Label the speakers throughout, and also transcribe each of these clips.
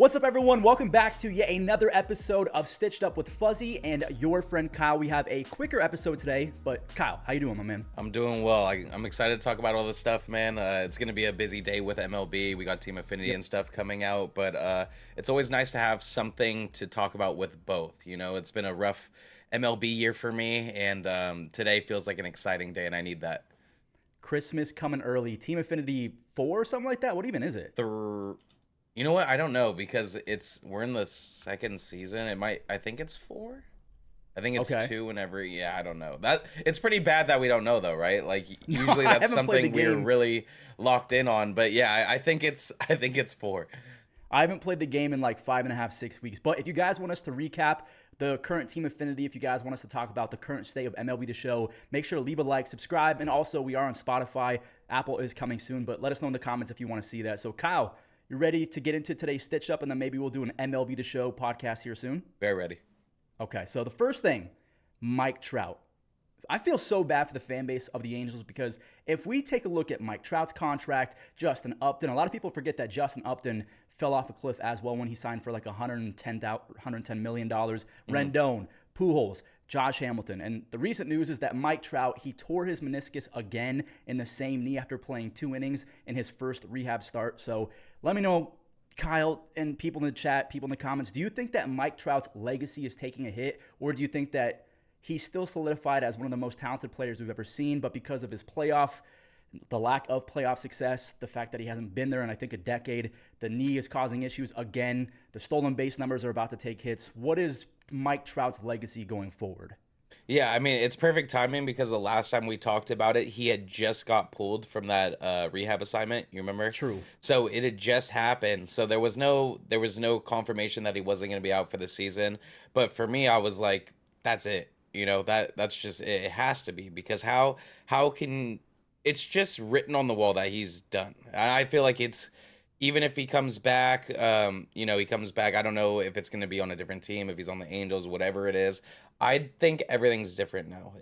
Speaker 1: What's up, everyone? Welcome back to yet another episode of Stitched Up with Fuzzy and your friend Kyle. We have a quicker episode today, but Kyle, how you doing, my man?
Speaker 2: I'm doing well. I'm excited to talk about all this stuff, man. It's going to be a busy day with MLB. We got Team Affinity and stuff coming out, but it's always nice to have something to talk about with both. You know, it's been a rough MLB year for me, and today feels like an exciting day, and I need that.
Speaker 1: Christmas coming early. Team Affinity 4 or something like that? What even is it?
Speaker 2: You know what? I don't know because we're in the second season. I think it's 4. I think it's 2 whenever. Yeah, I don't know. It's pretty bad that we don't know though, right? Like usually that's something we're really locked in on. But yeah, I think it's 4.
Speaker 1: I haven't played the game in like 5.5, 6 weeks. But if you guys want us to recap the current Team Affinity, if you guys want us to talk about the current state of MLB The Show, make sure to leave a like, subscribe, and also we are on Spotify. Apple is coming soon, but let us know in the comments if you want to see that. So Kyle, you ready to get into today's Stitched Up, and then maybe we'll do an MLB The Show podcast here soon?
Speaker 2: Very ready.
Speaker 1: Okay, so the first thing, Mike Trout. I feel so bad for the fan base of the Angels because if we take a look at Mike Trout's contract, Justin Upton, a lot of people forget that Justin Upton fell off a cliff as well when he signed for like $110 million. Rendon, Pujols, Josh Hamilton. And the recent news is that Mike Trout, he tore his meniscus again in the same knee after playing 2 innings in his first rehab start. So let me know, Kyle, and people in the chat, people in the comments, do you think that Mike Trout's legacy is taking a hit, or do you think that he's still solidified as one of the most talented players we've ever seen, but because of his the lack of playoff success, the fact that he hasn't been there in, I think, a decade, the knee is causing issues again, the stolen base numbers are about to take hits. What is Mike Trout's legacy going forward?
Speaker 2: Yeah, I mean, it's perfect timing because the last time we talked about it, he had just got pulled from that rehab assignment. You remember?
Speaker 1: True.
Speaker 2: So it had just happened. So there was no confirmation that he wasn't going to be out for the season. But for me, I was like, that's it. You know, that's just it. It has to be because how can it's just written on the wall that he's done. And I feel like it's even if he comes back, he comes back. I don't know if it's going to be on a different team, if he's on the Angels, whatever it is. I think everything's different now.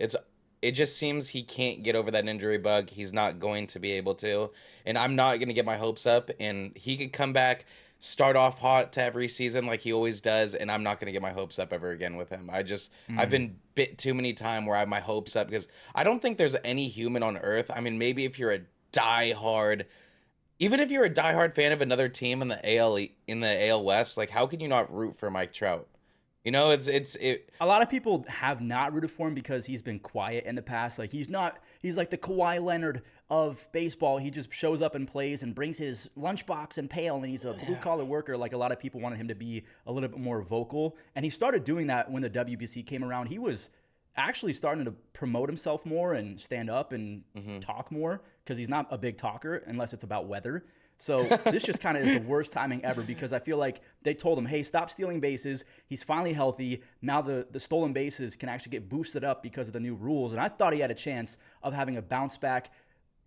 Speaker 2: It just seems he can't get over that injury bug. He's not going to be able to, and I'm not going to get my hopes up. And he could come back, start off hot to every season like he always does, and I'm not going to get my hopes up ever again with him. I've been bit too many times where I have my hopes up because I don't think there's any human on earth. I mean, maybe if you're a diehard fan of another team in the AL West, like how can you not root for Mike Trout? You know,
Speaker 1: a lot of people have not rooted for him because he's been quiet in the past. Like he's like the Kawhi Leonard of baseball. He just shows up and plays and brings his lunchbox and pail, and he's a blue-collar worker. Like a lot of people wanted him to be a little bit more vocal, and he started doing that when the WBC came around. He was actually starting to promote himself more and stand up and talk more because he's not a big talker unless it's about weather. So this just kind of is the worst timing ever because I feel like they told him, hey, stop stealing bases. He's finally healthy. Now the stolen bases can actually get boosted up because of the new rules. And I thought he had a chance of having a bounce back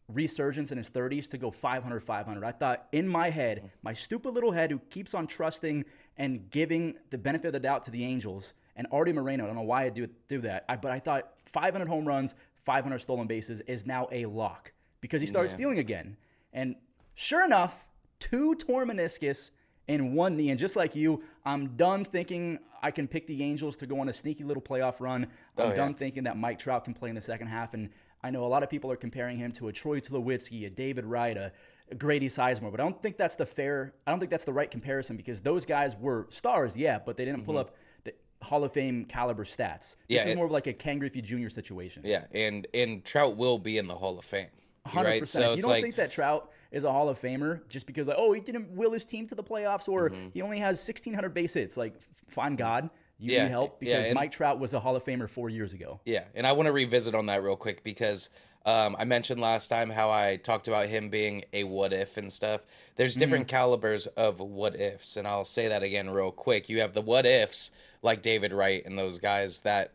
Speaker 1: resurgence in his 30s to go 500. I thought in my head, my stupid little head who keeps on trusting and giving the benefit of the doubt to the Angels and Artie Moreno, I don't know why I do that, but I thought 500 home runs, 500 stolen bases is now a lock because he started stealing again. And sure enough, 2 torn meniscus in 1 knee. And just like you, I'm done thinking I can pick the Angels to go on a sneaky little playoff run. I'm done thinking that Mike Trout can play in the second half. And I know a lot of people are comparing him to a Troy Tulowitzki, a David Wright, a Grady Sizemore. But I don't think that's the right comparison because those guys were stars, but they didn't pull up the Hall of Fame caliber stats. This is more of like a Ken Griffey Jr. situation.
Speaker 2: Yeah, and Trout will be in the Hall of Fame.
Speaker 1: 100%.
Speaker 2: Right? So
Speaker 1: you don't think that Trout is a Hall of Famer just because, he didn't will his team to the playoffs or he only has 1,600 base hits? Like, find God, you need help because Mike Trout was a Hall of Famer 4 years ago.
Speaker 2: Yeah, and I want to revisit on that real quick because I mentioned last time how I talked about him being a what if and stuff. There's different calibers of what ifs, and I'll say that again real quick. You have the what ifs like David Wright and those guys that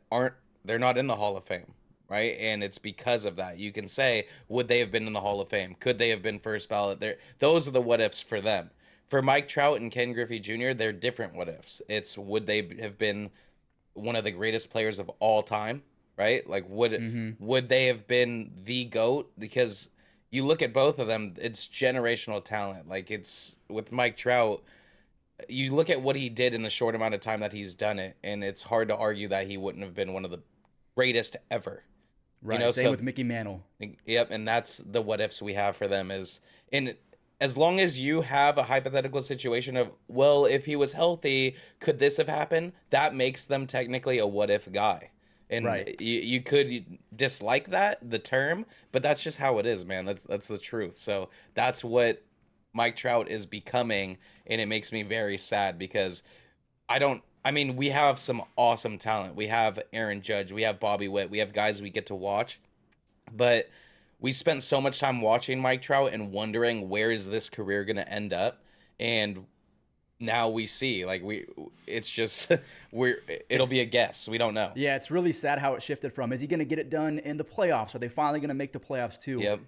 Speaker 2: they're not in the Hall of Fame. Right, and it's because of that. You can say, would they have been in the Hall of Fame? Could they have been first ballot? Those are the what ifs for them. For Mike Trout and Ken Griffey Jr., they're different what ifs. It's would they have been one of the greatest players of all time? Right, like would they have been the GOAT? Because you look at both of them, it's generational talent. Like it's with Mike Trout, you look at what he did in the short amount of time that he's done it, and it's hard to argue that he wouldn't have been one of the greatest ever.
Speaker 1: Right. Same
Speaker 2: So
Speaker 1: with Mickey Mantle.
Speaker 2: yep, and that's the what ifs we have for them is in as long as you have a hypothetical situation of, well, if he was healthy, could this have happened? That makes them technically a what if guy. And
Speaker 1: Right.
Speaker 2: you could dislike the term, but that's just how it is, man. That's the truth. So that's what Mike Trout is becoming, and it makes me very sad because I mean, we have some awesome talent. We have Aaron Judge, we have Bobby Witt, we have guys we get to watch, but we spent so much time watching Mike Trout and wondering where is this career going to end up, and now we see like it's just it'll be a guess. We don't know.
Speaker 1: Yeah, it's really sad how it shifted from, is he going to get it done in the playoffs? Are they finally going to make the playoffs too?
Speaker 2: Yep.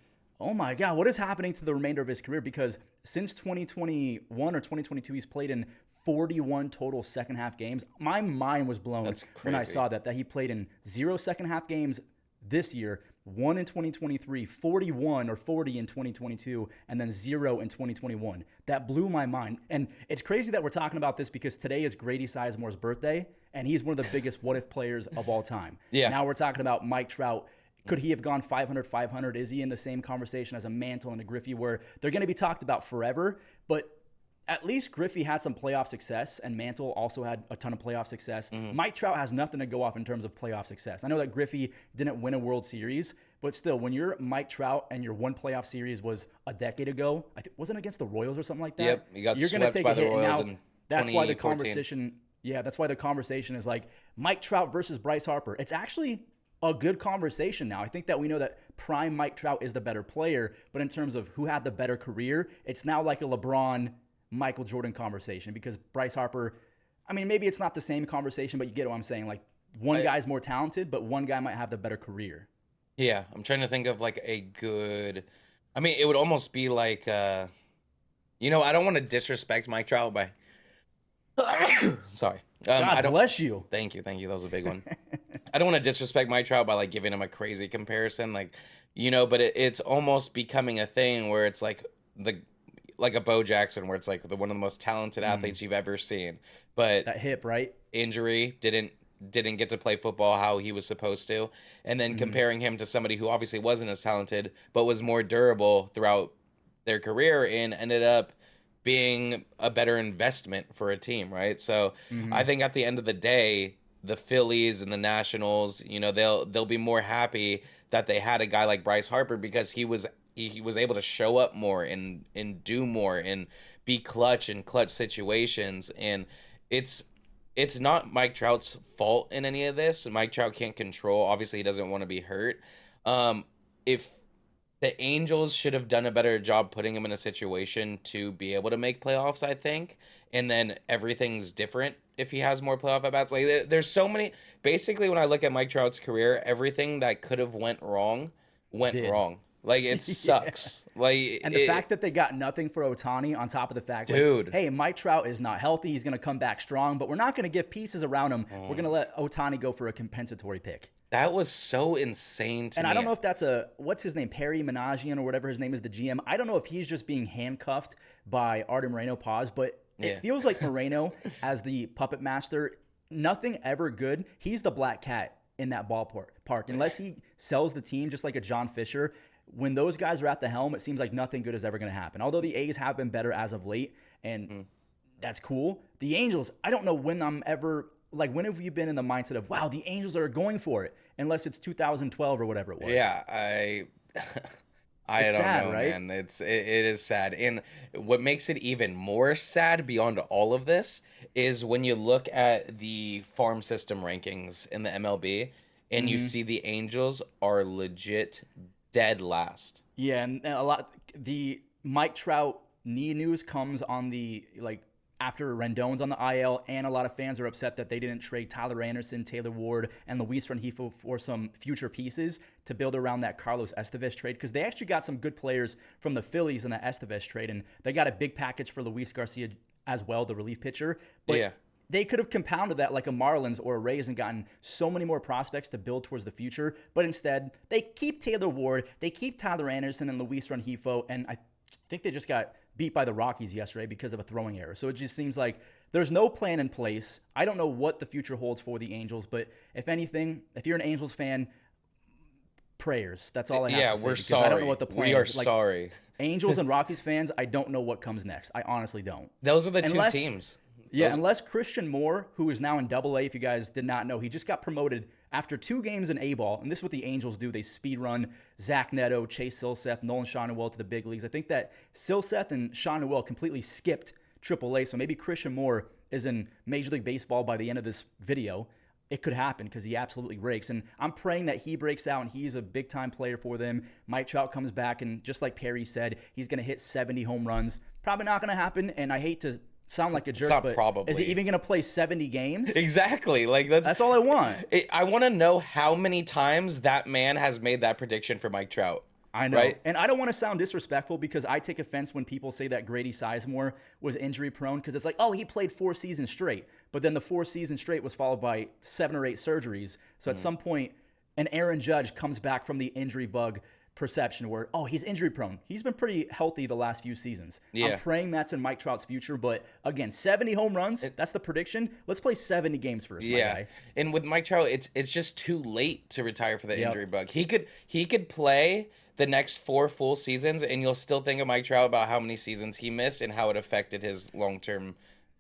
Speaker 1: Oh my God, what is happening to the remainder of his career? Because since 2021 or 2022, he's played in 41 total second half games. My mind was blown
Speaker 2: That's
Speaker 1: when I
Speaker 2: crazy.
Speaker 1: saw that he played in 0 second half games this year, 1 in 2023, 41 or 40 in 2022, and then 0 in 2021. That blew my mind. And it's crazy that we're talking about this because today is Grady Sizemore's birthday, and he's one of the biggest what-if players of all time.
Speaker 2: Yeah.
Speaker 1: Now we're talking about Mike Trout. Could he have gone 500? Is he in the same conversation as a Mantle and a Griffey where they're going to be talked about forever? But at least Griffey had some playoff success, and Mantle also had a ton of playoff success. Mike Trout has nothing to go off in terms of playoff success. I know that Griffey didn't win a World Series, but still, when you're Mike Trout and your one playoff series was a decade ago, wasn't it against the Royals or something like that?
Speaker 2: Yep, you got
Speaker 1: You're gonna
Speaker 2: swept
Speaker 1: take
Speaker 2: by
Speaker 1: a
Speaker 2: the
Speaker 1: hit, and
Speaker 2: Royals
Speaker 1: now
Speaker 2: in
Speaker 1: that's why the
Speaker 2: 2014.
Speaker 1: conversation. Yeah, that's why the conversation is like Mike Trout versus Bryce Harper. It's actually a good conversation now. I think that we know that prime Mike Trout is the better player, but in terms of who had the better career, it's now like a LeBron, Michael Jordan conversation because Bryce Harper, I mean, maybe it's not the same conversation, but you get what I'm saying. Like one guy's more talented, but one guy might have the better career.
Speaker 2: Yeah, I'm trying to think of like a good. I mean, it would almost be like, I don't want to disrespect Mike Trout by. Sorry.
Speaker 1: God
Speaker 2: I don't.
Speaker 1: bless you.
Speaker 2: Thank you. That was a big one. I don't want to disrespect Mike Trout by like giving him a crazy comparison, like, but it's almost becoming a thing where it's like like a Bo Jackson, where it's like one of the most talented athletes you've ever seen, but
Speaker 1: That hip, right?
Speaker 2: injury didn't get to play football how he was supposed to, and then comparing him to somebody who obviously wasn't as talented but was more durable throughout their career and ended up being a better investment for a team, right? So I think at the end of the day, the Phillies and the Nationals, they'll be more happy that they had a guy like Bryce Harper because he was able to show up more and do more and be clutch in clutch situations. And it's not Mike Trout's fault in any of this. Mike Trout can't control. Obviously, he doesn't want to be hurt. If the Angels should have done a better job putting him in a situation to be able to make playoffs, I think. And then everything's different if he has more playoff at bats. Like there's so many. Basically, when I look at Mike Trout's career, everything that could have went wrong went
Speaker 1: Did.
Speaker 2: wrong. Like it sucks. Like
Speaker 1: And the fact that they got nothing for Ohtani on top of the fact,
Speaker 2: Dude.
Speaker 1: like, hey, Mike Trout is not healthy. He's going to come back strong, but we're not going to give pieces around him. We're going to let Ohtani go for a compensatory pick.
Speaker 2: that was so insane to
Speaker 1: And
Speaker 2: me.
Speaker 1: I don't know if that's what's his name, Perry Managian or whatever his name is, the GM. I don't know if he's just being handcuffed by Artie Moreno, but it feels like Moreno as the puppet master, nothing ever good. He's the black cat in that ballpark. Unless he sells the team just like a John Fisher, when those guys are at the helm, it seems like nothing good is ever going to happen. Although the A's have been better as of late, and that's cool. The Angels, I don't know when when have you been in the mindset of, wow, the Angels are going for it, unless it's 2012 or whatever it was.
Speaker 2: Yeah, I
Speaker 1: It's
Speaker 2: don't
Speaker 1: sad,
Speaker 2: know,
Speaker 1: right?
Speaker 2: man. It is sad. And what makes it even more sad beyond all of this is when you look at the farm system rankings in the MLB and you see the Angels are legit dead last.
Speaker 1: Yeah, and the Mike Trout knee news comes on the after Rendon's on the IL, and a lot of fans are upset that they didn't trade Tyler Anderson, Taylor Ward, and Luis Rengifo for some future pieces to build around that Carlos Estevez trade, because they actually got some good players from the Phillies in that Estevez trade, and they got a big package for Luis Garcia as well, the relief pitcher. But
Speaker 2: Yeah.
Speaker 1: they could have compounded that like a Marlins or a Rays and gotten so many more prospects to build towards the future. But instead, they keep Taylor Ward, they keep Tyler Anderson and Luis Rengifo, and I think they just got beat by the Rockies yesterday because of a throwing error. So it just seems like there's no plan in place. I don't know what the future holds for the Angels, but if anything, if you're an Angels fan, prayers. That's all I have
Speaker 2: Yeah,
Speaker 1: to say.
Speaker 2: we're
Speaker 1: Because
Speaker 2: sorry.
Speaker 1: I don't know what the plan
Speaker 2: We are
Speaker 1: is. Like,
Speaker 2: sorry.
Speaker 1: Angels and Rockies fans, I don't know what comes next. I honestly don't.
Speaker 2: Those are the two
Speaker 1: Unless
Speaker 2: teams.
Speaker 1: Yeah,
Speaker 2: Those-
Speaker 1: unless Christian Moore, who is now in Double A, if you guys did not know, he just got promoted after 2 games in A-ball, and this is what the Angels do. They speed run Zach Neto, Chase Silseth, Nolan Schanuel to the big leagues. I think that Silseth and Schanuel completely skipped Triple A, so maybe Christian Moore is in Major League Baseball by the end of this video. It could happen because he absolutely rakes, and I'm praying that he breaks out and he's a big-time player for them. Mike Trout comes back, and just like Perry said, he's going to hit 70 home runs. Probably not going to happen, and I hate to sound like a jerk,
Speaker 2: not
Speaker 1: but
Speaker 2: probably.
Speaker 1: is he even going to play 70 games?
Speaker 2: Exactly. Like
Speaker 1: That's all I want.
Speaker 2: I want to know how many times that man has made that prediction for Mike Trout.
Speaker 1: I know.
Speaker 2: Right?
Speaker 1: And I don't want to sound disrespectful because I take offense when people say that Grady Sizemore was injury prone because it's like, oh, he played 4 seasons straight. But then the 4 seasons straight was followed by 7 or 8 surgeries. So at some point, an Aaron Judge comes back from the injury bug perception where, oh, he's injury prone. He's been pretty healthy the last few seasons.
Speaker 2: Yeah.
Speaker 1: I'm praying that's in Mike Trout's future. But again, 70 home runs, that's the prediction. Let's play 70 games first, my guy.
Speaker 2: And with Mike Trout, it's just too late to retire for the injury bug. He could play the next 4 full seasons, and you'll still think of Mike Trout about how many seasons he missed and how it affected his long-term numbers.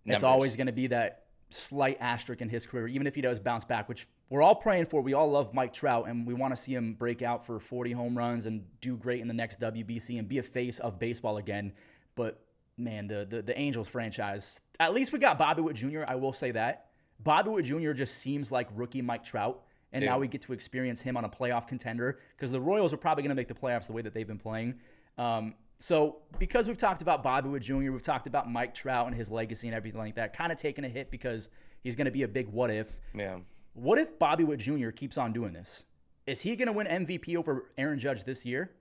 Speaker 1: It's always going to be that slight asterisk in his career, even if he does bounce back, which we're all praying for. We all love Mike Trout, and we want to see him break out for 40 home runs and do great in the next WBC and be a face of baseball again. But, man, the Angels franchise, at least we got Bobby Witt Jr., I will say that. Bobby Witt Jr. just seems like rookie Mike Trout, and now we get to experience him on a playoff contender because the Royals are probably going to make the playoffs the way that they've been playing. So because we've talked about Bobby Witt Jr., we've talked about Mike Trout and his legacy and everything like that, kind of taking a hit because he's going to be a big what if.
Speaker 2: Yeah.
Speaker 1: What if Bobby Witt Jr. keeps on doing this? Is he going to win MVP over Aaron Judge this year?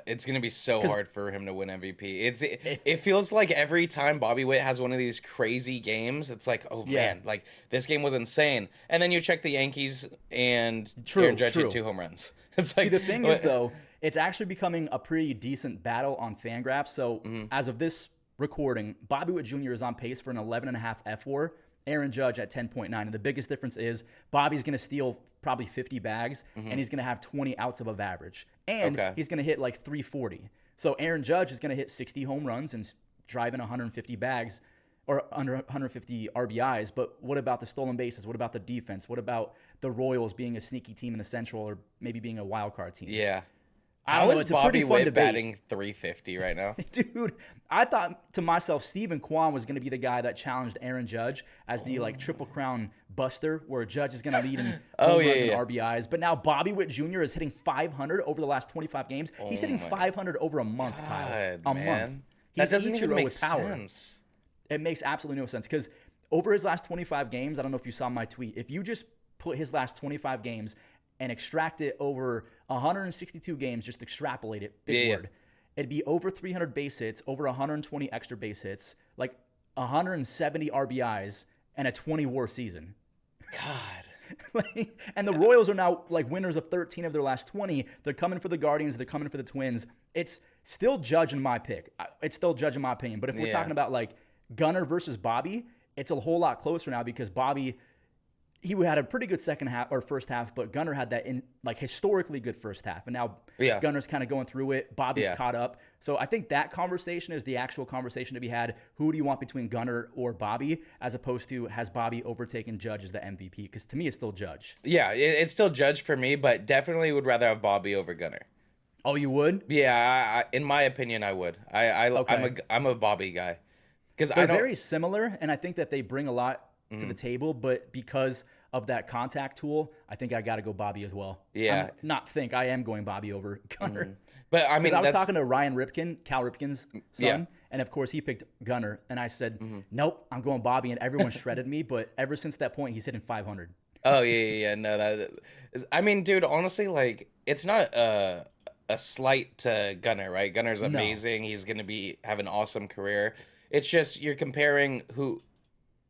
Speaker 2: It's going to be so hard for him to win MVP. It feels like every time Bobby Witt has one of these crazy games, it's like, oh man, like this game was insane. And then you check the Yankees and Aaron Judge hit 2 home runs. It's like,
Speaker 1: see, the thing is though, it's actually becoming a pretty decent battle on Fangraphs. So as of this recording, Bobby Witt Jr. is on pace for an 11.5 F4. Aaron Judge at 10.9. And the biggest difference is Bobby's going to steal probably 50 bags, and he's going to have 20 outs above average. And he's going to hit like 340. So Aaron Judge is going to hit 60 home runs and drive in 150 bags or under 150 RBIs. But what about the stolen bases? What about the defense? What about the Royals being a sneaky team in the Central or maybe being a wild card team?
Speaker 2: Yeah.
Speaker 1: I don't know. It's a pretty fun debate.
Speaker 2: Batting 350 right now?
Speaker 1: Dude, I thought to myself, Stephen Kwan was going to be the guy that challenged Aaron Judge as the Triple Crown buster, where Judge is going to lead in home runs and RBIs. But now Bobby Witt Jr. is hitting 500 over the last 25 games. He's hitting 500 over a month, Kyle. A month.
Speaker 2: That doesn't even make sense.
Speaker 1: It makes absolutely no sense because over his last 25 games, I don't know if you saw my tweet, if you just put his last 25 games and extract it over 162 games, just extrapolate it, big word. It'd be over 300 base hits, over 120 extra base hits, like 170 RBIs, and a 20 WAR season.
Speaker 2: God.
Speaker 1: And the Royals are now like winners of 13 of their last 20. They're coming for the Guardians. They're coming for the Twins. It's still Judge in my pick. It's still Judge in my opinion. But if we're talking about like Gunnar versus Bobby, it's a whole lot closer now because Bobby, he had a pretty good second half or first half, but Gunnar had that in like historically good first half. And now Gunnar's kind of going through it. Bobby's caught up. So I think that conversation is the actual conversation to be had. Who do you want between Gunnar or Bobby, as opposed to has Bobby overtaken Judge as the MVP? Because to me, it's still Judge.
Speaker 2: Yeah, it's still Judge for me, but definitely would rather have Bobby over Gunnar.
Speaker 1: Oh, you would?
Speaker 2: Yeah, in my opinion, I would. I'm a Bobby guy.
Speaker 1: They're very similar, and I think that they bring a lot to the table, but because of that contact tool, I think I got to go Bobby as well.
Speaker 2: Yeah.
Speaker 1: I am going Bobby over Gunnar.
Speaker 2: But I mean,
Speaker 1: I was talking to Ryan Ripken, Cal Ripken's son, and of course he picked Gunnar, and I said, nope, I'm going Bobby, and everyone shredded me, but ever since that point, he's hitting 500.
Speaker 2: Oh, yeah. No, that is, I mean, dude, honestly, like, it's not a slight to Gunnar, right? Gunnar's amazing. No. He's going to have an awesome career. It's just you're comparing who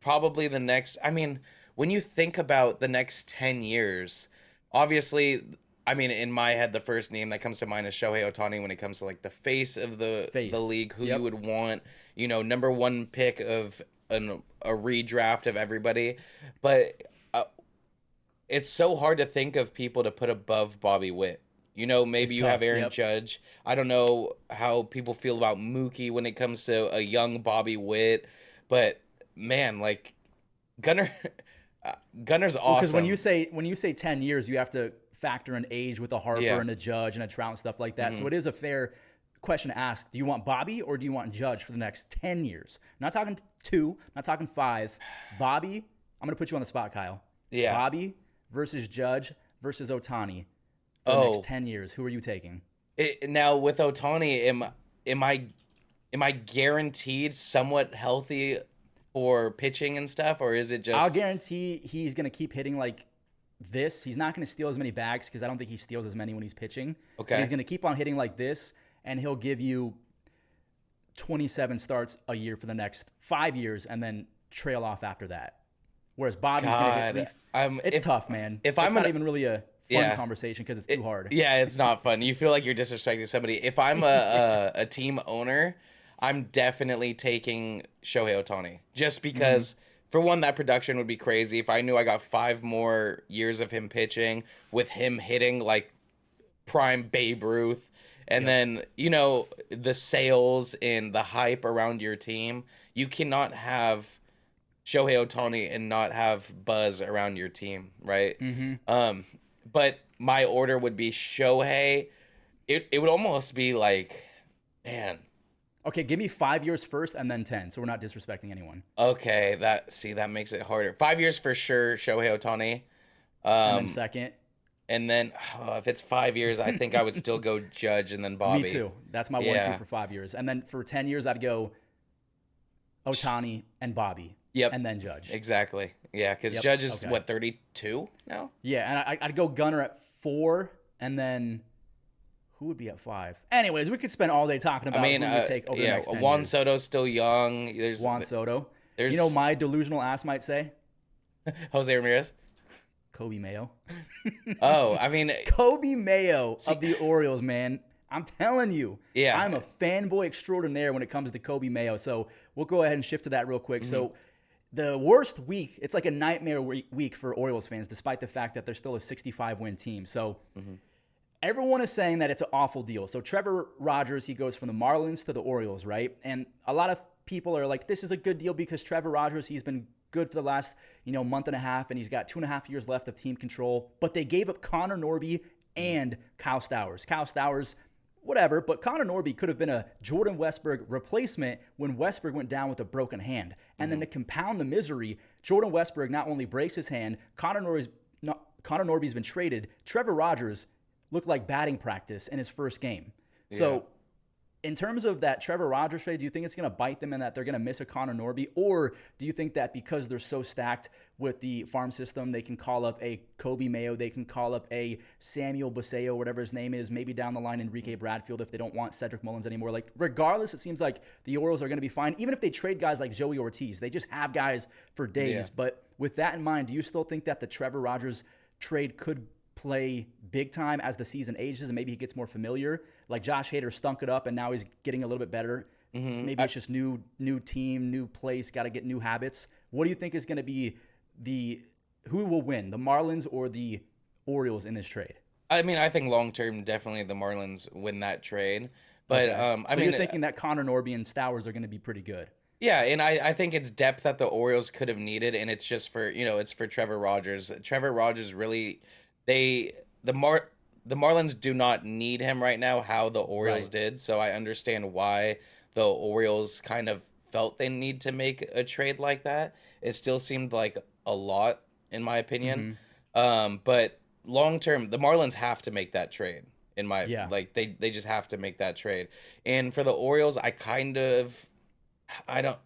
Speaker 2: probably when you think about the next 10 years, obviously I mean, in my head, the first name that comes to mind is Shohei Ohtani when it comes to like the face of the
Speaker 1: Face.
Speaker 2: league, who you
Speaker 1: Yep.
Speaker 2: would want, number one pick of a redraft of everybody. But it's so hard to think of people to put above Bobby Witt.
Speaker 1: It's
Speaker 2: Maybe you have
Speaker 1: tough.
Speaker 2: Aaron
Speaker 1: Yep.
Speaker 2: Judge. I don't know how people feel about Mookie when it comes to a young Bobby Witt, but man, like Gunnar, uh, Gunner's
Speaker 1: Well, because when
Speaker 2: awesome.
Speaker 1: you say 10 years, you have to factor in age with a Harper
Speaker 2: Yeah.
Speaker 1: and a Judge and a Trout and stuff like that. So
Speaker 2: hmm
Speaker 1: it is a fair question to ask. Do you want Bobby or do you want Judge for the next 10 years? Not talking 2, not talking 5. Bobby, I'm going to put you on the spot, Kyle.
Speaker 2: Yeah.
Speaker 1: Bobby versus Judge versus Ohtani for the next
Speaker 2: Oh,
Speaker 1: 10 years. Who are you taking?
Speaker 2: now with Otani, am I guaranteed somewhat healthy for pitching and stuff, or is it
Speaker 1: I'll
Speaker 2: just
Speaker 1: guarantee he's going to keep hitting like this. He's not going to steal as many bags because I don't think he steals as many when he's pitching. But
Speaker 2: okay?
Speaker 1: he's going to keep on hitting like this, and he'll give you 27 starts a year for the next 5 years and then trail off after that. Whereas Bobby's going to hit
Speaker 2: God,
Speaker 1: it's
Speaker 2: if
Speaker 1: tough, man.
Speaker 2: if
Speaker 1: It's
Speaker 2: I'm
Speaker 1: not
Speaker 2: gonna
Speaker 1: even really a fun
Speaker 2: yeah.
Speaker 1: conversation because it's too hard.
Speaker 2: Yeah, it's not fun. You feel like you're disrespecting somebody. If I'm a team owner, I'm definitely taking Shohei Ohtani. Just because, for one, that production would be crazy. If I knew I got 5 more years of him pitching with him hitting like prime Babe Ruth, and then, the sales and the hype around your team, you cannot have Shohei Ohtani and not have buzz around your team, right? But my order would be Shohei. It would almost be like, man,
Speaker 1: Okay, give me 5 years first and then 10, so we're not disrespecting anyone.
Speaker 2: okay, that makes it harder. 5 years for sure, Shohei Ohtani.
Speaker 1: And then
Speaker 2: Um,
Speaker 1: second,
Speaker 2: and then if it's 5 years, I think I would still go Judge and then
Speaker 1: me
Speaker 2: Bobby.
Speaker 1: too. That's my 1-2
Speaker 2: Yeah.
Speaker 1: for 5 years. And then for 10 years, I'd go Otani and Bobby.
Speaker 2: Yep.
Speaker 1: And then Judge.
Speaker 2: Exactly. Yeah, because
Speaker 1: Yep,
Speaker 2: Judge is
Speaker 1: okay.
Speaker 2: what, 32 now?
Speaker 1: Yeah, and I'd go Gunnar at 4, and then who would be at 5? Anyways, we could spend all day talking about
Speaker 2: I mean,
Speaker 1: who we would take over the
Speaker 2: yeah,
Speaker 1: next 10
Speaker 2: Juan
Speaker 1: years.
Speaker 2: Soto's still young. There's
Speaker 1: Juan Soto.
Speaker 2: there's
Speaker 1: You know, my delusional ass might say
Speaker 2: Jose Ramirez.
Speaker 1: Kobe Mayo.
Speaker 2: Oh, I mean,
Speaker 1: Kobe Mayo of the Orioles, man. I'm telling you,
Speaker 2: Yeah.
Speaker 1: I'm a fanboy extraordinaire when it comes to Kobe Mayo. So we'll go ahead and shift to that real quick. So the worst week, it's like a nightmare week for Orioles fans, despite the fact that they're still a 65-win team. So everyone is saying that it's an awful deal. So Trevor Rogers, he goes from the Marlins to the Orioles, right? And a lot of people are like, this is a good deal because Trevor Rogers, he's been good for the last, month and a half, and he's got 2.5 years left of team control. But they gave up Connor Norby and Kyle Stowers. Kyle Stowers, whatever, but Connor Norby could have been a Jordan Westburg replacement when Westburg went down with a broken hand. And then to compound the misery, Jordan Westburg not only breaks his hand, Connor Norby's been traded. Trevor Rogers looked like batting practice in his first game. So in terms of that Trevor Rogers trade, do you think it's going to bite them and that they're going to miss a Connor Norby? Or do you think that because they're so stacked with the farm system, they can call up a Kobe Mayo, they can call up a Samuel Baseo, whatever his name is, maybe down the line Enrique Bradfield if they don't want Cedric Mullins anymore? Like, regardless, it seems like the Orioles are going to be fine. Even if they trade guys like Joey Ortiz, they just have guys for days.
Speaker 2: Yeah.
Speaker 1: But with that in mind, do you still think that the Trevor Rogers trade could play big time as the season ages and maybe he gets more familiar? Like Josh Hader stunk it up and now he's getting a little bit better. Maybe it's just new team, new place, got to get new habits. What do you think is going to be who will win, the Marlins or the Orioles in this trade?
Speaker 2: I mean, I think long term, definitely the Marlins win that trade. But
Speaker 1: Okay.
Speaker 2: I
Speaker 1: So
Speaker 2: mean,
Speaker 1: you're thinking that Connor Norby and Stowers are going to be pretty good.
Speaker 2: yeah, and I think it's depth that the Orioles could have needed, and it's just for it's for Trevor Rogers. Trevor Rogers really, the Marlins do not need him right now. How the Orioles
Speaker 1: Right.
Speaker 2: did, so I understand why the Orioles kind of felt they need to make a trade like that. It still seemed like a lot, in my opinion. But long term, the Marlins have to make that trade. In my
Speaker 1: Yeah.
Speaker 2: like, they just have to make that trade. And for the Orioles, I don't.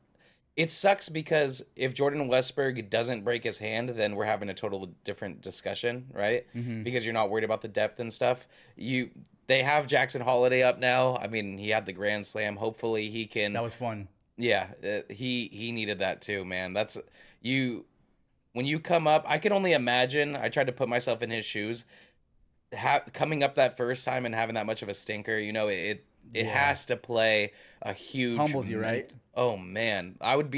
Speaker 2: It sucks because if Jordan Westburg doesn't break his hand, then we're having a total different discussion, right? Because you're not worried about the depth and stuff. They have Jackson Holiday up now. I mean, he had the grand slam. Hopefully, he can.
Speaker 1: That was fun.
Speaker 2: Yeah, he needed that too, man. That's you. When you come up, I can only imagine. I tried to put myself in his shoes. coming up that first time and having that much of a stinker, it
Speaker 1: Yeah.
Speaker 2: has to play a huge
Speaker 1: Humbles you, right?
Speaker 2: oh man, I would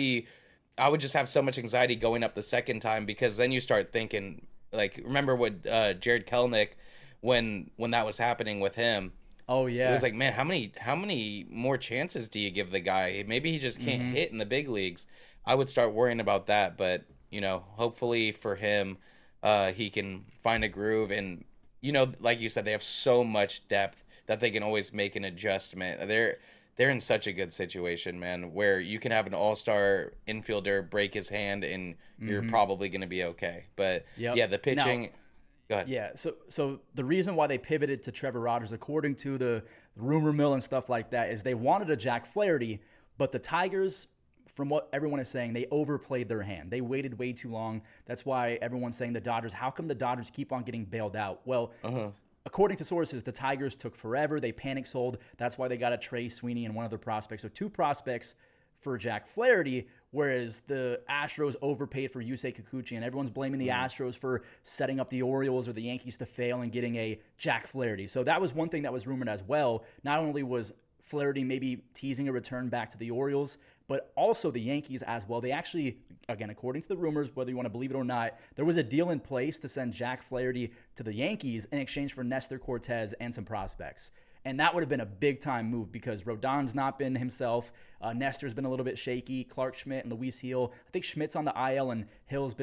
Speaker 2: just have so much anxiety going up the second time, because then you start thinking, like, remember what Jared Kelnick, when that was happening with him,
Speaker 1: Oh
Speaker 2: it was
Speaker 1: yeah.
Speaker 2: like, man, how many more chances do you give the guy? Maybe he just can't
Speaker 1: Mm-hmm.
Speaker 2: hit in the big leagues. I would start worrying about that, but hopefully for him, he can find a groove, and like you said, they have so much depth that they can always make an adjustment. They're in such a good situation, man, where you can have an all-star infielder break his hand and you're
Speaker 1: Mm-hmm.
Speaker 2: probably going to be okay. But
Speaker 1: Yep.
Speaker 2: yeah, the
Speaker 1: Now,
Speaker 2: pitching. Go ahead.
Speaker 1: yeah. So the reason why they pivoted to Trevor Rogers, according to the rumor mill and stuff like that, is they wanted a Jack Flaherty, but the Tigers, from what everyone is saying, they overplayed their hand. They waited way too long. That's why everyone's saying the Dodgers. How come the Dodgers keep on getting bailed out? Well,
Speaker 2: Uh-huh.
Speaker 1: according to sources, the Tigers took forever. They panic sold. That's why they got a Trey Sweeney and one other prospect. So two prospects for Jack Flaherty, whereas the Astros overpaid for Yusei Kikuchi, and everyone's blaming the Astros for setting up the Orioles or the Yankees to fail and getting a Jack Flaherty. So that was one thing that was rumored as well. Not only was Flaherty maybe teasing a return back to the Orioles, but also the Yankees as well. They actually, again, according to the rumors, whether you want to believe it or not, there was a deal in place to send Jack Flaherty to the Yankees in exchange for Nestor Cortez and some prospects. And that would have been a big time move because Rodon's not been himself. Nestor's been a little bit shaky. Clark Schmidt and Luis Hill. I think Schmidt's on the IL and Hill's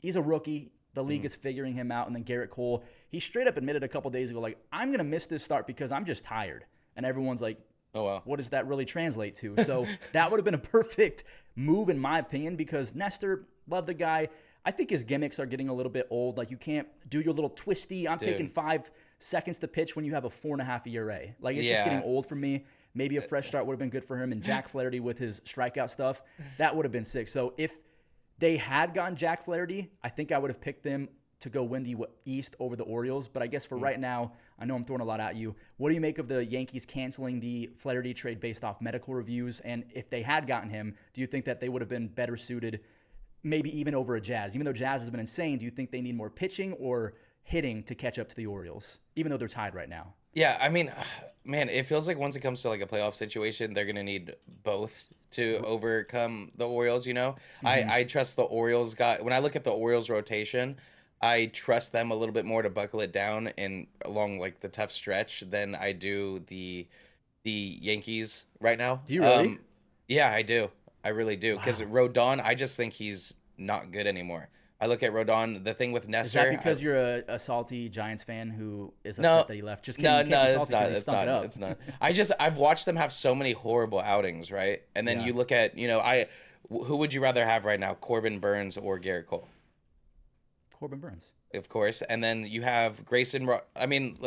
Speaker 1: he's a rookie. The league is figuring him out. And then Garrett Cole, he straight up admitted a couple days ago, like, I'm going to miss this start because I'm just tired. And everyone's like,
Speaker 2: Oh wow.
Speaker 1: what does that really translate to? So that would have been a perfect move, in my opinion, because Nestor, love the guy. I think his gimmicks are getting a little bit old. Like, you can't do your little twisty, I'm taking
Speaker 2: Dude.
Speaker 1: 5 seconds to pitch when you have a 4.5 ERA. Like, it's just
Speaker 2: Yeah.
Speaker 1: getting old for me. Maybe a fresh start would have been good for him. And Jack Flaherty with his strikeout stuff, that would have been sick. So if they had gotten Jack Flaherty, I think I would have picked them to go win the East over the Orioles. But I guess for right now, I know I'm throwing a lot at you. What do you make of the Yankees canceling the Flaherty trade based off medical reviews? And if they had gotten him, do you think that they would have been better suited, maybe even over a Jazz? Even though Jazz has been insane, do you think they need more pitching or hitting to catch up to the Orioles, even though they're tied right now?
Speaker 2: Yeah, I mean, man, it feels like once it comes to like a playoff situation, they're gonna need both to overcome the Orioles. I trust the Orioles guy. When I look at the Orioles rotation, I trust them a little bit more to buckle it down and along like the tough stretch than I do the Yankees right now.
Speaker 1: Do you really?
Speaker 2: Yeah, I do. I really do. Because
Speaker 1: Wow.
Speaker 2: Rodon, I just think he's not good anymore. I look at Rodon, the thing with
Speaker 1: Is that
Speaker 2: Nestor.
Speaker 1: because you're a salty Giants fan who is upset
Speaker 2: No,
Speaker 1: that he left? Just kidding.
Speaker 2: no,
Speaker 1: You can't
Speaker 2: no,
Speaker 1: be
Speaker 2: it's
Speaker 1: salty
Speaker 2: not.
Speaker 1: because he
Speaker 2: It's
Speaker 1: stunk
Speaker 2: not.
Speaker 1: it up.
Speaker 2: It's not. I've watched them have so many horrible outings, right? And then
Speaker 1: Yeah.
Speaker 2: you look at, who would you rather have right now, Corbin Burns or Garrett Cole?
Speaker 1: Corbin Burns.
Speaker 2: Of course. And then you have I mean,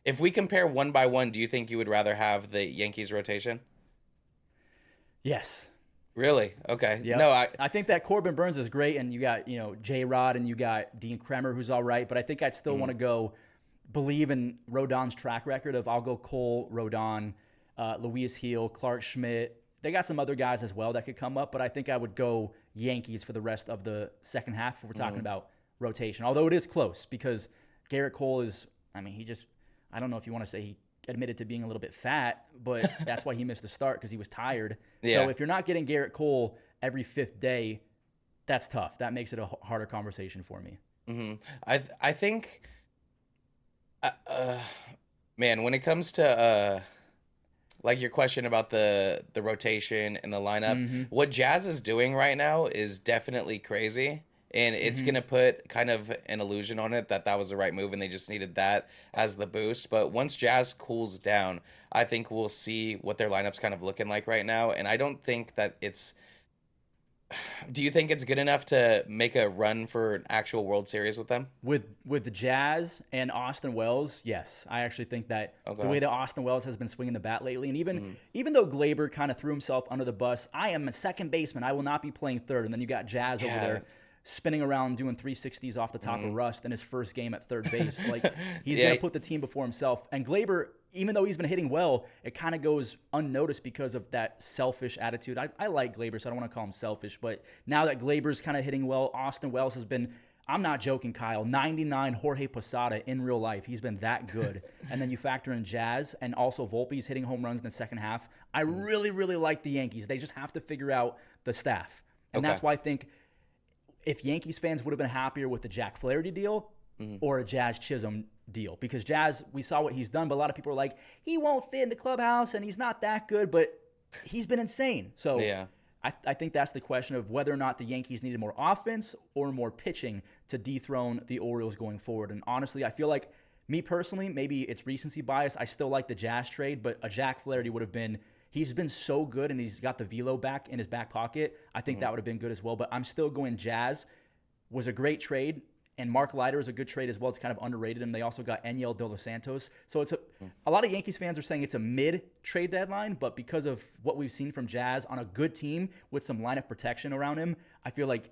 Speaker 2: if we compare one by one, do you think you would rather have the Yankees rotation?
Speaker 1: Yes.
Speaker 2: Really? Okay.
Speaker 1: Yep.
Speaker 2: No,
Speaker 1: I think that Corbin Burns is great, and you got J Rod and you got Dean Kremer, who's all right. But I think I'd still want to go believe in Rodon's track record of I'll go Cole, Rodon, Luis Hill, Clark Schmidt. They got some other guys as well that could come up, but I think I would go Yankees for the rest of the second half if we're talking about rotation. Although it is close because Garrett Cole is, I mean, I don't know if you want to say he admitted to being a little bit fat, but that's why he missed the start because he was tired.
Speaker 2: Yeah.
Speaker 1: So if you're not getting Garrett Cole every fifth day, that's tough. That makes it a harder conversation for me.
Speaker 2: I think, man, when it comes to like your question about the rotation and the lineup, what Jazz is doing right now is definitely crazy. And it's going to put kind of an illusion on it that was the right move and they just needed that as the boost. But once Jazz cools down, I think we'll see what their lineup's kind of looking like right now. And I don't think that do you think it's good enough to make a run for an actual World Series with them?
Speaker 1: With the Jazz and Austin Wells, yes. I actually think that the
Speaker 2: Okay.
Speaker 1: way that Austin Wells has been swinging the bat lately, and even though Glaber kind of threw himself under the bus, I am a second baseman. I will not be playing third. And then you got Jazz over
Speaker 2: Yeah.
Speaker 1: there spinning around doing 360s off the top of Rust in his first game at third base. Like, he's
Speaker 2: Yeah.
Speaker 1: going to put the team before himself. And Glaber, even though he's been hitting well, it kind of goes unnoticed because of that selfish attitude. I like Glaber, so I don't want to call him selfish. But now that Glaber's kind of hitting well, Austin Wells has been I'm not joking, Kyle. 99 Jorge Posada in real life. He's been that good. And then you factor in Jazz and also Volpe's hitting home runs in the second half. I really, really like the Yankees. They just have to figure out the staff. And that's why I think if Yankees fans would have been happier with the Jack Flaherty deal or a Jazz Chisholm deal. Because Jazz, we saw what he's done, but a lot of people are like, he won't fit in the clubhouse and he's not that good, but he's been insane. So
Speaker 2: Yeah.
Speaker 1: I think that's the question of whether or not the Yankees needed more offense or more pitching to dethrone the Orioles going forward. And honestly, I feel like, me personally, maybe it's recency bias. I still like the Jazz trade, but a Jack Flaherty would have been – he's been so good and he's got the velo back in his back pocket. I think that would have been good as well. But I'm still going Jazz was a great trade. And Mark Leiter is a good trade as well. It's kind of underrated. And they also got Enyel De Los Santos. So it's a lot of Yankees fans are saying it's a mid-trade deadline, but because of what we've seen from Jazz on a good team with some lineup protection around him, I feel like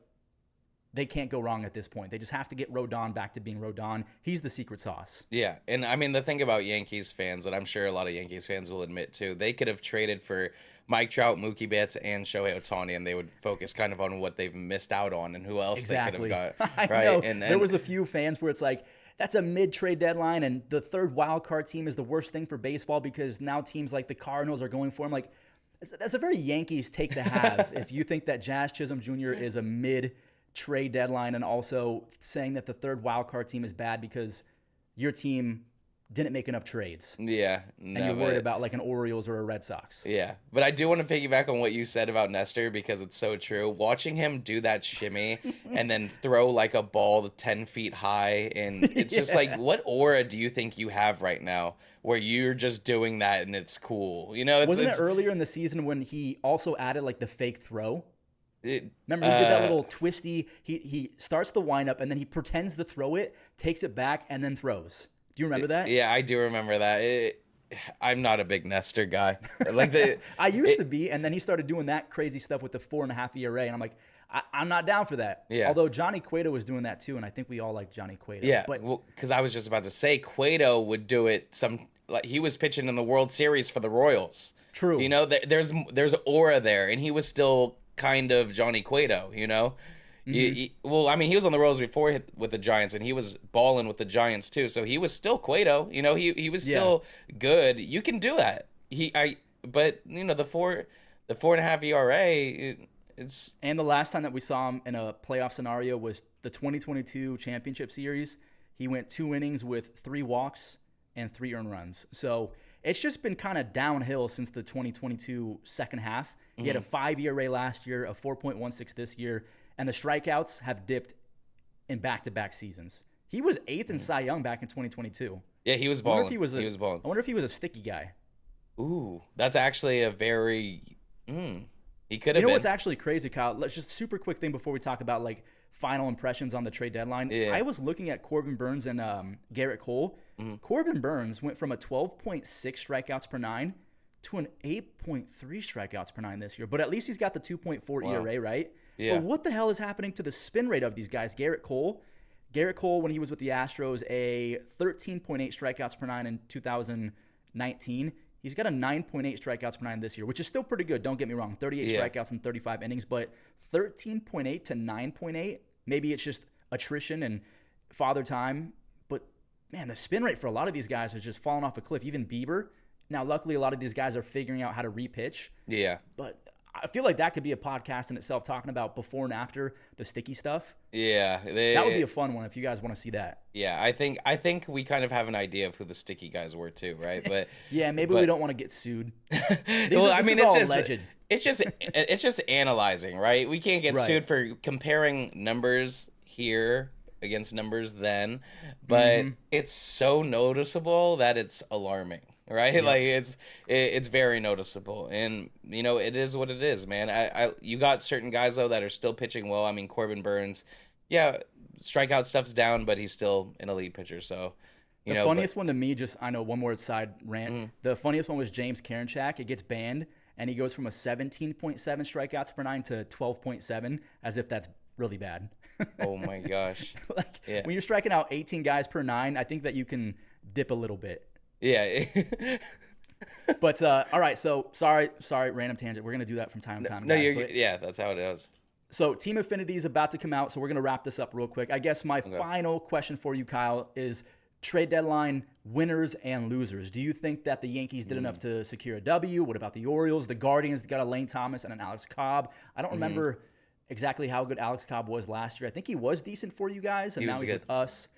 Speaker 1: they can't go wrong at this point. They just have to get Rodon back to being Rodon. He's the secret sauce.
Speaker 2: Yeah, and I mean, the thing about Yankees fans, that I'm sure a lot of Yankees fans will admit too, they could have traded for Mike Trout, Mookie Betts, and Shohei Ohtani, and they would focus kind of on what they've missed out on and who else they could have got.
Speaker 1: I
Speaker 2: right?
Speaker 1: know.
Speaker 2: And
Speaker 1: there was a few fans where it's like, that's a mid-trade deadline, and the third wild card team is the worst thing for baseball because now teams like the Cardinals are going for him. Like, that's a very Yankees take to have if you think that Jazz Chisholm Jr. is a mid-trade deadline, and also saying that the third wild card team is bad because your team didn't make enough trades.
Speaker 2: Yeah.
Speaker 1: And you're worried about like an Orioles or a Red Sox.
Speaker 2: Yeah. But I do want to piggyback on what you said about Nestor because it's so true. Watching him do that shimmy and then throw like a ball 10 feet high, and it's just like, what aura do you think you have right now where you're just doing that and it's cool? You know,
Speaker 1: Wasn't it earlier in the season when he also added like the fake throw? Remember, he did that little twisty, he starts the windup and then he pretends to throw it, takes it back, and then throws. Do you remember that?
Speaker 2: Yeah, I do remember that. I'm not a big Nestor guy.
Speaker 1: I used to be, and then he started doing that crazy stuff with the 4.5 ERA, and I'm like, I'm not down for that.
Speaker 2: Yeah.
Speaker 1: Although Johnny Cueto was doing that too, and I think we all like Johnny Cueto.
Speaker 2: Yeah,
Speaker 1: but
Speaker 2: because I was just about to say Cueto would do it. Like he was pitching in the World Series for the Royals.
Speaker 1: True.
Speaker 2: You know, there's aura there, and he was still kind of Johnny Cueto. You know. Well, I mean, he was on the Royals before with the Giants, and he was balling with the Giants too. So he was still Cueto. You know, he was still good. You can do that. But you know, the 4.5 ERA. It's
Speaker 1: and the last time that we saw him in a playoff scenario was the 2022 Championship Series. He went 2 innings with 3 walks and 3 earned runs. So it's just been kind of downhill since the 2022 second half. He had a 5 ERA last year, a 4.16 this year. And the strikeouts have dipped in back-to-back seasons. He was 8th in Cy Young back in 2022.
Speaker 2: Yeah, he was balling.
Speaker 1: He was balling. I wonder if he was a sticky guy.
Speaker 2: Ooh, that's actually a very... he could have been.
Speaker 1: You know what's actually crazy, Kyle? Let's just super quick thing before we talk about like final impressions on the trade deadline.
Speaker 2: Yeah.
Speaker 1: I was looking at Corbin Burns and Garrett Cole. Corbin Burns went from a 12.6 strikeouts per 9 to an 8.3 strikeouts per 9 this year. But at least he's got the 2.4 ERA, right?
Speaker 2: Yeah.
Speaker 1: But what the hell is happening to the spin rate of these guys? Garrett Cole, when he was with the Astros, a 13.8 strikeouts per 9 in 2019. He's got a 9.8 strikeouts per 9 this year, which is still pretty good. Don't get me wrong. 38 strikeouts in 35 innings, but 13.8 to 9.8. Maybe it's just attrition and father time. But, man, the spin rate for a lot of these guys has just fallen off a cliff. Even Bieber. Now, luckily, a lot of these guys are figuring out how to repitch.
Speaker 2: Yeah.
Speaker 1: But I feel like that could be a podcast in itself, talking about before and after the sticky stuff.
Speaker 2: Yeah,
Speaker 1: that would be a fun one if you guys want to see that.
Speaker 2: Yeah, I think we kind of have an idea of who the sticky guys were too, right? But
Speaker 1: yeah, maybe we don't want to get sued.
Speaker 2: It's just analyzing, right? We can't get sued for comparing numbers here against numbers then, but it's so noticeable that it's alarming. Right, yep. Like it's very noticeable, and you know it is what it is, man. You got certain guys though that are still pitching well. I mean, Corbin Burns, strikeout stuff's down, but he's still an elite pitcher. So,
Speaker 1: the funniest one to me, I know one more side rant. The funniest one was James Karinchak. It gets banned, and he goes from a 17.7 strikeouts per 9 to 12.7, as if that's really bad.
Speaker 2: Oh my gosh!
Speaker 1: When you're striking out 18 guys per 9, I think that you can dip a little bit.
Speaker 2: Yeah.
Speaker 1: But all right, so sorry, random tangent. We're gonna do that from time to time.
Speaker 2: No, that's how it is.
Speaker 1: So Team Affinity is about to come out, so we're going to wrap this up real quick. I guess my final question for you, Kyle, is trade deadline winners and losers. Do you think that the Yankees did enough to secure a W? What about the Orioles? The Guardians got a Lane Thomas and an Alex Cobb. I don't remember exactly how good Alex Cobb was last year. I think he was decent for you guys, and now he's with us.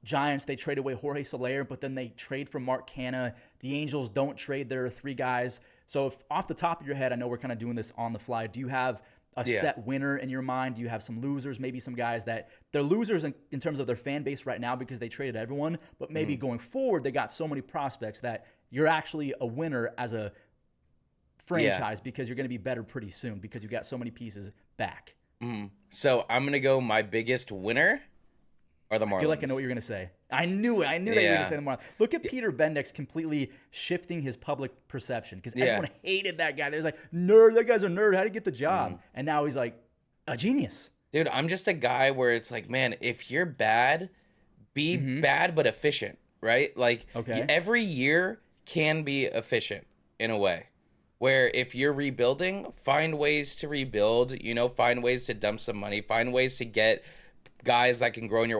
Speaker 1: Giants, they trade away Jorge Soler, but then they trade for Mark Canha. The Angels don't trade their 3 guys. So if off the top of your head, I know we're kind of doing this on the fly, do you have a set winner in your mind? Do you have some losers, maybe some guys that they're losers in terms of their fan base right now because they traded everyone, but maybe going forward they got so many prospects that you're actually a winner as a franchise because you're going to be better pretty soon because you got so many pieces back?
Speaker 2: So I'm going to go my biggest winner are the Marlins.
Speaker 1: I feel like I know what you're going to say. I knew it. I knew that you were going to say the Marlins. Look at Peter Bendix completely shifting his public perception because everyone hated that guy. They was like, nerd, that guy's a nerd. How'd he get the job? And now he's like, a genius.
Speaker 2: Dude, I'm just a guy where it's like, man, if you're bad, be bad but efficient, right? Like every year can be efficient in a way. Where if you're rebuilding, find ways to rebuild, find ways to dump some money, find ways to get guys that can grow in your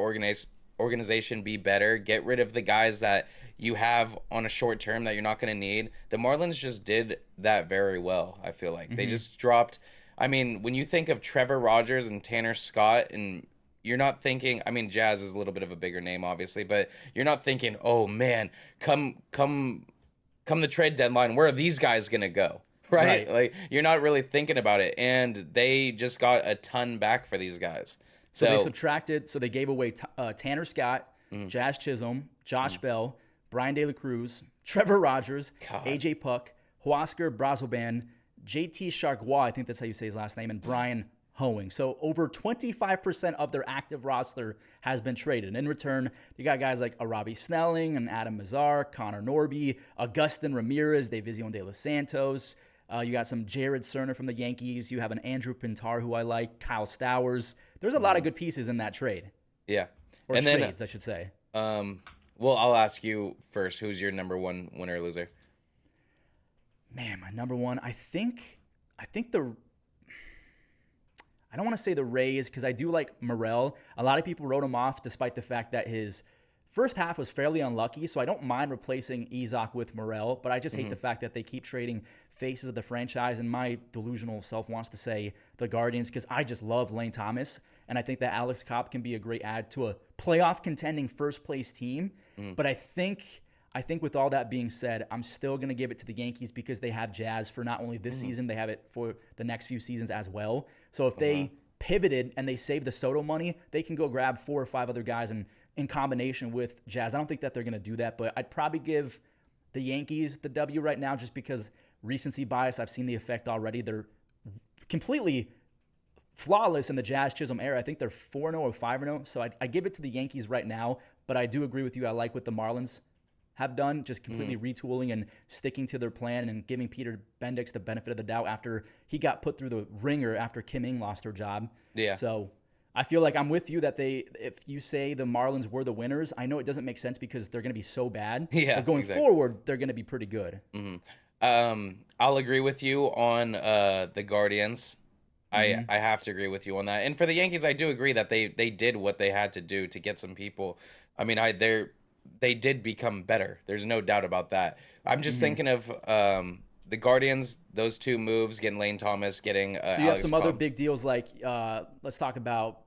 Speaker 2: organization be better, get rid of the guys that you have on a short term that you're not going to need. The Marlins just did that very well, I feel like. They just dropped, I mean, when you think of Trevor Rogers and Tanner Scott, and you're not thinking, I mean, Jazz is a little bit of a bigger name, obviously, but you're not thinking, oh man, come the trade deadline, where are these guys going to go? Right? Like, you're not really thinking about it. And they just got a ton back for these guys.
Speaker 1: So they subtracted, so they gave away Tanner Scott, Jazz Chisholm, Josh Bell, Brian De La Cruz, Trevor Rogers, AJ Puck, Huascar Brazoban, JT Chargois, I think that's how you say his last name, and Brian Hoeing. So over 25% of their active roster has been traded. And in return, you got guys like Arabi Snelling and Adam Mazar, Connor Norby, Augustin Ramirez, Davision De Los Santos. You got some Jared Cerner from the Yankees. You have an Andrew Pintar, who I like, Kyle Stowers. There's a lot of good pieces in that trade.
Speaker 2: Yeah.
Speaker 1: Or and trades, then, I should say.
Speaker 2: Well, I'll ask you first. Who's your number one winner or loser?
Speaker 1: Man, my number one, I think I don't want to say the Rays because I do like Morel. A lot of people wrote him off despite the fact that his first half was fairly unlucky, so I don't mind replacing Izak with Morel, but I just hate the fact that they keep trading faces of the franchise, and my delusional self wants to say the Guardians because I just love Lane Thomas, and I think that Alex Cobb can be a great add to a playoff contending first-place team. But I think with all that being said, I'm still going to give it to the Yankees because they have Jazz for not only this season, they have it for the next few seasons as well. So if they pivoted and they saved the Soto money, they can go grab 4 or 5 other guys and in combination with Jazz. I don't think that they're going to do that, but I'd probably give the Yankees the W right now just because recency bias. I've seen the effect already. They're completely flawless in the Jazz Chisholm era. I think they're 4-0 or 5-0, so I give it to the Yankees right now, but I do agree with you. I like what the Marlins have done, just completely retooling and sticking to their plan and giving Peter Bendix the benefit of the doubt after he got put through the ringer after Kim Ng lost her job. Yeah. So I feel like I'm with you that if you say the Marlins were the winners, I know it doesn't make sense because they're going to be so bad. Yeah, but going forward, they're going to be pretty good.
Speaker 2: I'll agree with you on the Guardians. I have to agree with you on that. And for the Yankees, I do agree that they did what they had to do to get some people. I mean, they did become better. There's no doubt about that. I'm just thinking of the Guardians, those 2 moves, getting Lane Thomas, getting
Speaker 1: so you have some other big deals like let's talk about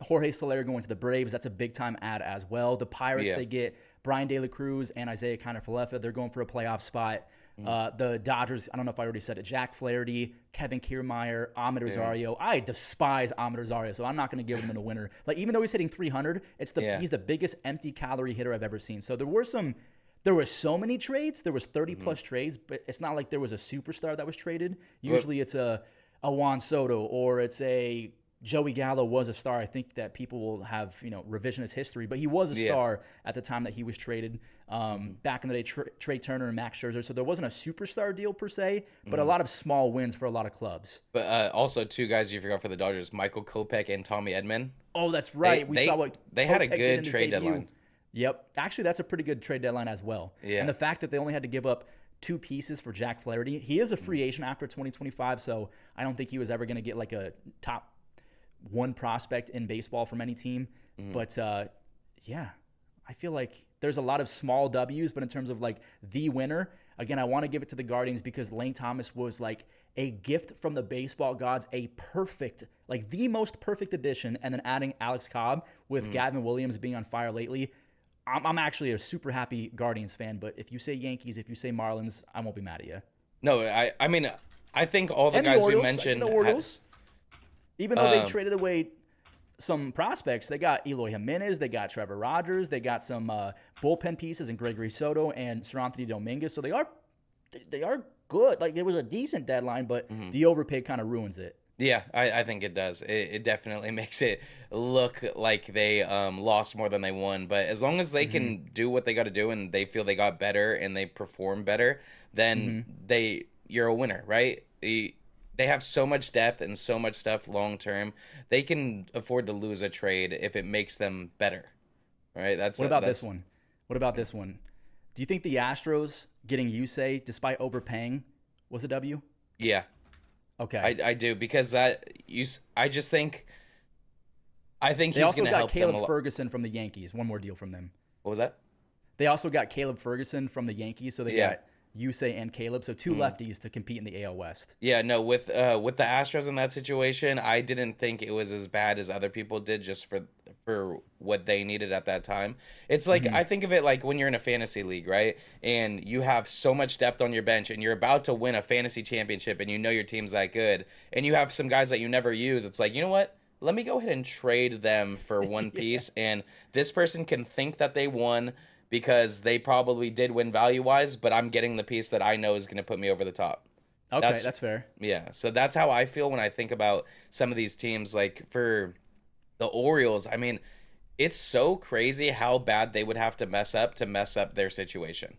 Speaker 1: Jorge Soler going to the Braves. That's a big-time add as well. The Pirates, they get Brian De La Cruz and Isaiah Kiner-Falefa. They're going for a playoff spot. The Dodgers, I don't know if I already said it, Jack Flaherty, Kevin Kiermaier, Ahmed Rosario. I despise Ahmed Rosario, so I'm not going to give him a winner. Like, even though he's hitting 300, he's the biggest empty calorie hitter I've ever seen. So there were so many trades. There was 30-plus trades, but it's not like there was a superstar that was traded. Usually it's a Juan Soto or it's a Joey Gallo was a star. I think that people will have, revisionist history, but he was a star at the time that he was traded. Back in the day, Trey Turner and Max Scherzer. So there wasn't a superstar deal per se, but a lot of small wins for a lot of clubs.
Speaker 2: But also 2 guys you forgot for the Dodgers, Michael Kopech and Tommy Edman.
Speaker 1: Oh, that's right. We saw what
Speaker 2: they had a good trade deadline.
Speaker 1: Yep. Actually, that's a pretty good trade deadline as well. Yeah. And the fact that they only had to give up two pieces for Jack Flaherty. He is a free agent after 2025, so I don't think he was ever going to get like a top one prospect in baseball from any team. But yeah, I feel like there's a lot of small W's, but in terms of like the winner, again, I want to give it to the Guardians because Lane Thomas was like a gift from the baseball gods, a perfect, like the most perfect addition. And then adding Alex Cobb with Gavin Williams being on fire lately. I'm actually a super happy Guardians fan, but if you say Yankees, if you say Marlins, I won't be mad at you.
Speaker 2: No, I mean, I think all the
Speaker 1: And
Speaker 2: guys
Speaker 1: the
Speaker 2: we
Speaker 1: Orioles,
Speaker 2: mentioned.
Speaker 1: the Orioles, even though they traded away some prospects, they got Eloy Jimenez, they got Trevor Rogers, they got some bullpen pieces in Gregory Soto and Sir Anthony Dominguez. So they are good. Like, it was a decent deadline, but the overpay kind of ruins it.
Speaker 2: Yeah, I think it does. It definitely makes it look like they lost more than they won. But as long as they can do what they got to do and they feel they got better and they perform better, then you're a winner, right? They have so much depth and so much stuff long term. They can afford to lose a trade if it makes them better, right?
Speaker 1: What about this one? What about this one? Do you think the Astros getting Yusei despite overpaying was a W?
Speaker 2: Yeah.
Speaker 1: Okay.
Speaker 2: I do, because I just think
Speaker 1: they
Speaker 2: he's
Speaker 1: also
Speaker 2: going to
Speaker 1: got
Speaker 2: help them a
Speaker 1: Caleb
Speaker 2: lot.
Speaker 1: Ferguson from the Yankees. One more deal from them.
Speaker 2: What was that?
Speaker 1: They also got Caleb Ferguson from the Yankees, so they got Yusei and Caleb, so two lefties to compete in the AL West.
Speaker 2: Yeah, no, with the Astros in that situation, I didn't think it was as bad as other people did, just for what they needed at that time. It's like, I think of it like when you're in a fantasy league, right? And you have so much depth on your bench and you're about to win a fantasy championship and you know your team's that good, and you have some guys that you never use. It's like, you know what? Let me go ahead and trade them for one piece, and this person can think that they won because they probably did win value-wise, but I'm getting the piece that I know is going to put me over the top.
Speaker 1: Okay, that's fair.
Speaker 2: Yeah, so that's how I feel when I think about some of these teams. Like for the Orioles, I mean, it's so crazy how bad they would have to mess up their situation.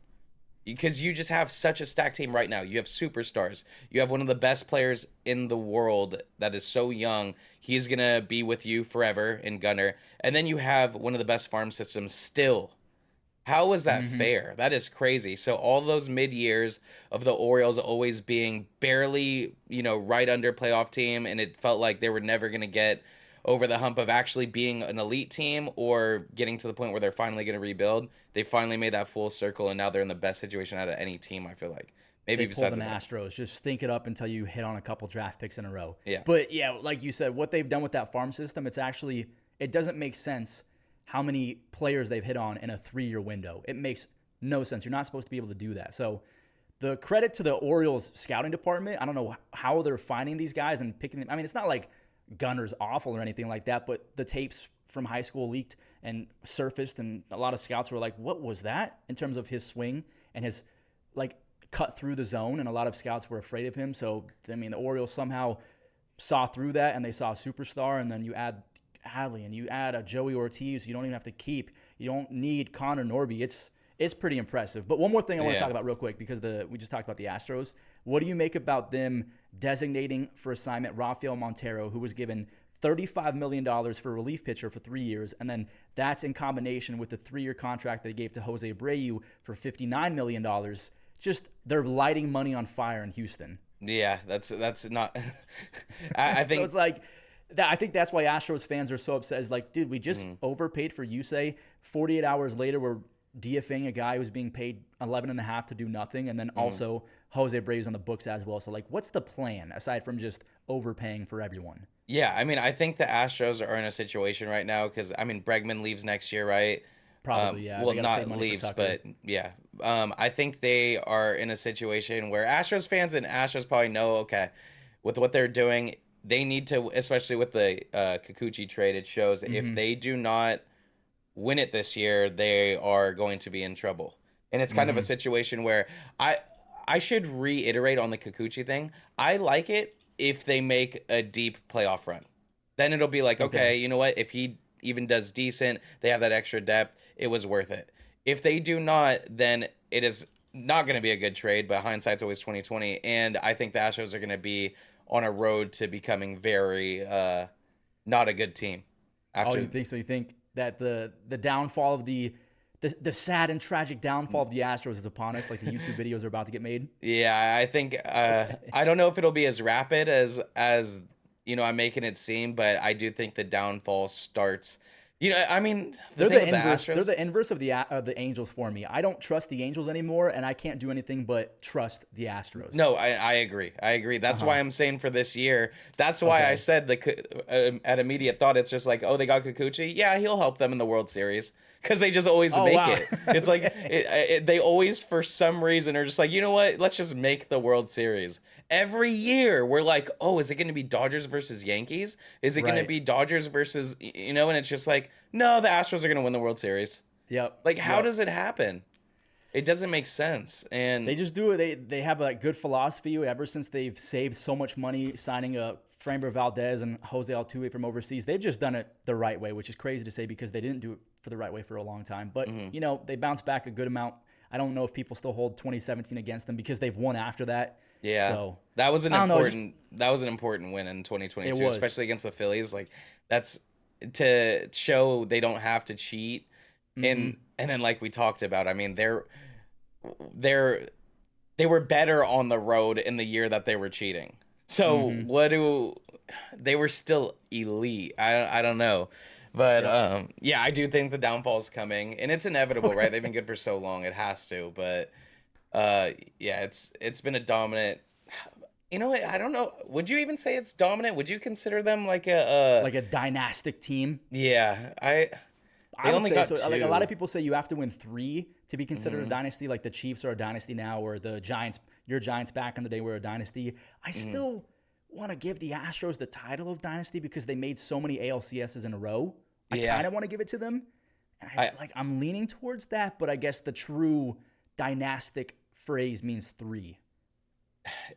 Speaker 2: Because you just have such a stacked team right now. You have superstars. You have one of the best players in the world that is so young. He's going to be with you forever in Gunnar. And then you have one of the best farm systems still. How is that fair? That is crazy. So all those mid-years of the Orioles always being barely, right under playoff team, and it felt like they were never going to get over the hump of actually being an elite team or getting to the point where they're finally going to rebuild. They finally made that full circle, and now they're in the best situation out of any team, I feel like. Maybe
Speaker 1: they
Speaker 2: besides
Speaker 1: pulled an Astros. Just think it up until you hit on a couple draft picks in a row.
Speaker 2: Yeah.
Speaker 1: But yeah, like you said, what they've done with that farm system, it doesn't make sense how many players they've hit on in a 3-year window. It makes no sense. You're not supposed to be able to do that. So the credit to the Orioles scouting department, I don't know how they're finding these guys and picking them. I mean, it's not like Gunnar's awful or anything like that, but the tapes from high school leaked and surfaced, and a lot of scouts were like, what was that in terms of his swing and his cut through the zone, and a lot of scouts were afraid of him. So, I mean, the Orioles somehow saw through that, and they saw a superstar, and then you add Hadley, and you add a Joey Ortiz. You don't even have to keep. You don't need Connor Norby. It's pretty impressive. But one more thing I want to talk about real quick, because we just talked about the Astros. What do you make about them designating for assignment Rafael Montero, who was given $35 million for a relief pitcher for 3 years, and then that's in combination with the 3-year contract they gave to Jose Abreu for $59 million. Just they're lighting money on fire in Houston.
Speaker 2: Yeah, that's not. I think
Speaker 1: so. It's like I think that's why Astros fans are so upset. Is like, dude, we just overpaid for Yusei. 48 hours later, we're DFAing a guy who's being paid 11.5 to do nothing, and then also Jose Abreu's on the books as well. So, like, what's the plan aside from just overpaying for everyone?
Speaker 2: Yeah, I mean, I think the Astros are in a situation right now because, I mean, Bregman leaves next year, right?
Speaker 1: Probably, yeah.
Speaker 2: Well, not leaves, but yeah. I think they are in a situation where Astros fans and Astros probably know, okay, with what they're doing, they need to, especially with the Kikuchi trade, it shows if they do not win it this year, they are going to be in trouble. And it's kind of a situation where I should reiterate on the Kikuchi thing. I like it if they make a deep playoff run. Then it'll be like, okay, you know what? If he even does decent, they have that extra depth, it was worth it. If they do not, then it is not going to be a good trade, but hindsight's always 20/20. And I think the Astros are going to be on a road to becoming very not a good team.
Speaker 1: Oh, you think so? You think that the downfall of the the sad and tragic downfall of the Astros is upon us. Like the YouTube videos are about to get made.
Speaker 2: Yeah, I think I don't know if it'll be as rapid as I'm making it seem, but I do think the downfall starts. I mean, the
Speaker 1: They're
Speaker 2: thing
Speaker 1: the
Speaker 2: with the
Speaker 1: inverse. They're
Speaker 2: Astros.
Speaker 1: the inverse of the Angels for me. I don't trust the Angels anymore, and I can't do anything but trust the Astros.
Speaker 2: No, I agree. I agree. That's why I'm saying for this year. That's why I
Speaker 1: Okay.
Speaker 2: said at immediate thought, it's just like, oh, they got Kikuchi. Yeah, he'll help them in the World Series because they just always
Speaker 1: Oh,
Speaker 2: make
Speaker 1: wow.
Speaker 2: it. It's like they always, for some reason, are just like, you know what? Let's just make the World Series. Every year, we're like, oh, is it going to be Dodgers versus Yankees? Is it going to
Speaker 1: Right.
Speaker 2: be Dodgers versus, and it's just like, no, the Astros are going to win the World Series.
Speaker 1: Yep.
Speaker 2: Like, how
Speaker 1: Yep.
Speaker 2: does it happen? It doesn't make sense. And
Speaker 1: They just do it. They have a good philosophy ever since they've saved so much money signing a Framber Valdez and Jose Altuve from overseas. They've just done it the right way, which is crazy to say because they didn't do it for the right way for a long time. But they bounced back a good amount. I don't know if people still hold 2017 against them because they've won after that.
Speaker 2: yeah,
Speaker 1: So
Speaker 2: that was an
Speaker 1: I don't know,
Speaker 2: important win in 2022,
Speaker 1: It was.
Speaker 2: especially against the Phillies. Like that's to show they don't have to cheat. And then like we talked about, I mean, they were better on the road in the year that they were cheating. So they were still elite. I don't know. But yeah, I do think the downfall is coming, and it's inevitable, right? They've been good for so long, it has to. But yeah, it's been a dominant. You know what? I don't know. Would you even say it's dominant? Would you consider them like
Speaker 1: like a dynastic team.
Speaker 2: Yeah,
Speaker 1: I
Speaker 2: they
Speaker 1: would
Speaker 2: only
Speaker 1: say
Speaker 2: got
Speaker 1: so. Like a
Speaker 2: 2.
Speaker 1: lot of people say you have to win 3 to be considered a dynasty. Like the Chiefs are a dynasty now, or the Giants, your Giants back in the day were a dynasty. I still want to give the Astros the title of dynasty because they made so many ALCSs in a row. I
Speaker 2: Yeah.
Speaker 1: kind of want to give it to them. And I'm leaning towards that, but I guess the true dynastic phrase means 3.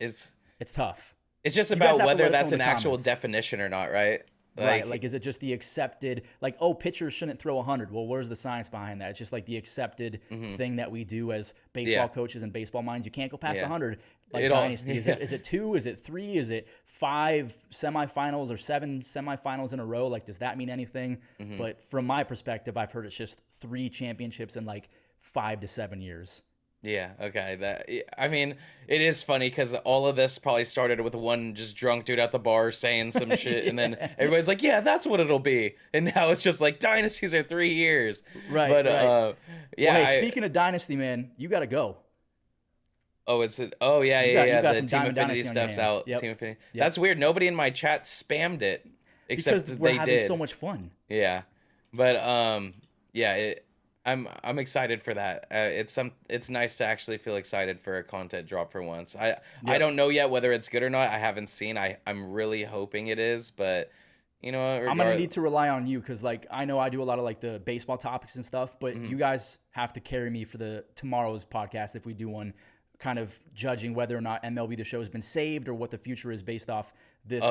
Speaker 2: It's
Speaker 1: tough.
Speaker 2: it's just
Speaker 1: You guys
Speaker 2: about
Speaker 1: have to
Speaker 2: whether
Speaker 1: let us know
Speaker 2: that's
Speaker 1: in
Speaker 2: an
Speaker 1: the
Speaker 2: actual
Speaker 1: comments.
Speaker 2: definition or not, right?
Speaker 1: Right, like is it just the accepted, like, oh, pitchers shouldn't throw 100? Well, where's the science behind that? It's just like the accepted thing that we do as baseball
Speaker 2: Yeah.
Speaker 1: coaches and baseball minds. You can't go past
Speaker 2: Yeah.
Speaker 1: 100. Like
Speaker 2: It all-
Speaker 1: dynasty, is it 2? Is it 3? Is it 5 semifinals or 7 semifinals in a row? Like, does that mean anything? But from my perspective, I've heard it's just 3 championships in like 5 to 7 years.
Speaker 2: Yeah, okay. I mean, it is funny because all of this probably started with one just drunk dude at the bar saying some shit, and then everybody's like, "Yeah, that's what it'll be." And now it's just like dynasties are 3 years.
Speaker 1: Right,
Speaker 2: But
Speaker 1: right.
Speaker 2: yeah.
Speaker 1: Well, hey, speaking of dynasty, man, you got to go.
Speaker 2: Oh, it's it. Oh, yeah,
Speaker 1: You
Speaker 2: yeah,
Speaker 1: got
Speaker 2: yeah.
Speaker 1: some
Speaker 2: The Team
Speaker 1: Diamond
Speaker 2: Infinity
Speaker 1: Dynasty on your
Speaker 2: stuff's
Speaker 1: hands.
Speaker 2: out.
Speaker 1: Yep.
Speaker 2: Team Infinity.
Speaker 1: Yep.
Speaker 2: That's weird. Nobody in my chat spammed it, except
Speaker 1: Because
Speaker 2: that
Speaker 1: we're
Speaker 2: they
Speaker 1: having
Speaker 2: did.
Speaker 1: so much fun.
Speaker 2: Yeah, but yeah. I'm excited for that. It's nice to actually feel excited for a content drop for once. I don't know yet whether it's good or not. I haven't seen. I'm really hoping it is, but you know,
Speaker 1: I'm gonna need to rely on you because, like, I know I do a lot of like the baseball topics and stuff, but you guys have to carry me for the tomorrow's podcast if we do one, kind of judging whether or not MLB The Show has been saved or what the future is based off this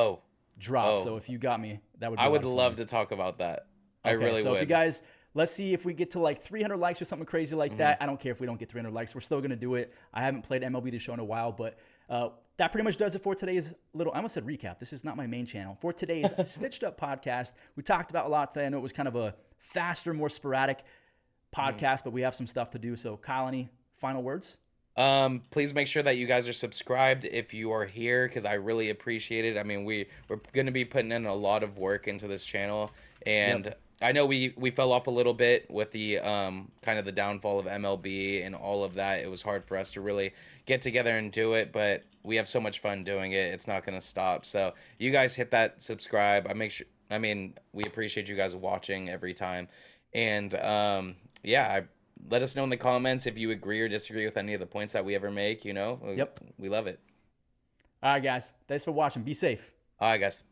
Speaker 1: drop.
Speaker 2: Oh.
Speaker 1: So if you got me, that would. Be
Speaker 2: I
Speaker 1: a
Speaker 2: would
Speaker 1: lot of fun.
Speaker 2: love to talk about that. I
Speaker 1: Okay,
Speaker 2: really
Speaker 1: so
Speaker 2: would.
Speaker 1: if you guys, let's see if we get to like 300 likes or something crazy like
Speaker 2: Mm-hmm.
Speaker 1: that. I don't care if we don't get 300 likes. We're still going to do it. I haven't played MLB The Show in a while, but that pretty much does it for today's little, I almost said recap. This is not my main channel. For today's Stitched Up podcast, we talked about a lot today. I know it was kind of a faster, more sporadic podcast,
Speaker 2: Mm-hmm.
Speaker 1: but we have some stuff to do. So Kyle, any final words?
Speaker 2: Please make sure that you guys are subscribed if you are here, because I really appreciate it. I mean, we're going to be putting in a lot of work into this channel, and I know we fell off a little bit with the kind of the downfall of MLB and all of that. It was hard for us to really get together and do it, but we have so much fun doing it. It's not going to stop. So you guys hit that subscribe. We appreciate you guys watching every time, and yeah, let us know in the comments if you agree or disagree with any of the points that we ever make. You know,
Speaker 1: Yep.
Speaker 2: we love it.
Speaker 1: All right, guys. Thanks for watching. Be safe.
Speaker 2: All right, guys.